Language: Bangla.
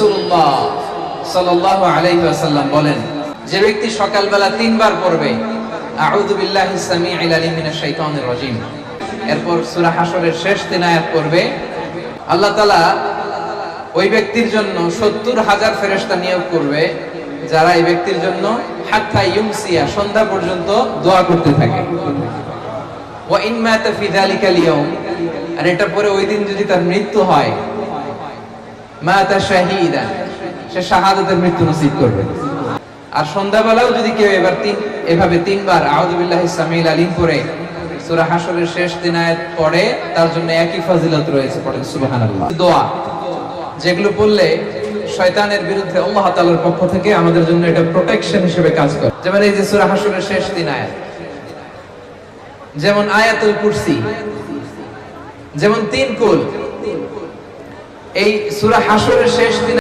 রাসূলুল্লাহ সাল্লাল্লাহু আলাইহি ওয়াসাল্লাম বলেন, যে ব্যক্তি সকালবেলা 3 বার পড়বে আউযু বিল্লাহিস সামিউল আলিম মিনাশ শাইতানির রাজিম, এরপর সূরা হাশরের শেষ 3 আয়াত পড়বে, আল্লাহ তাআলা ওই ব্যক্তির জন্য 70,000 ফেরেশতা নিয়োগ করবে, যারা এই ব্যক্তির জন্য হাত্তা ইউমসিয়া, সন্ধ্যা পর্যন্ত দোয়া করতে থাকে। ওয়া ইন মাতা ফি যালিকাল ইয়াউম, আর এটা পরে ওই দিন যদি তার মৃত্যু হয়, মাতা শাহীদান, সে শাহাদাতের মৃত্যু নসিব করবে। আর সন্ধ্যাবেলাও যদি কেউ এভাবে 3 বার আউযু বিল্লাহিস সামিউল আলিম পড়ে সূরা হাশরের শেষ 3 আয়াত পড়ে, তার জন্য একই ফজিলত রয়েছে। পড়েন সুবহানাল্লাহ। দোয়া যেগুলো পড়লে শয়তানের বিরুদ্ধে আল্লাহ তাআলার পক্ষ থেকে আমাদের জন্য এটা প্রোটেকশন হিসেবে কাজ করে। যেমন এই যে সূরা হাশরের শেষ 3 আয়াত, যেমন আয়াতুল কুরসি, যেমন 3 কুল, এই সূরা হাশরের শেষ 3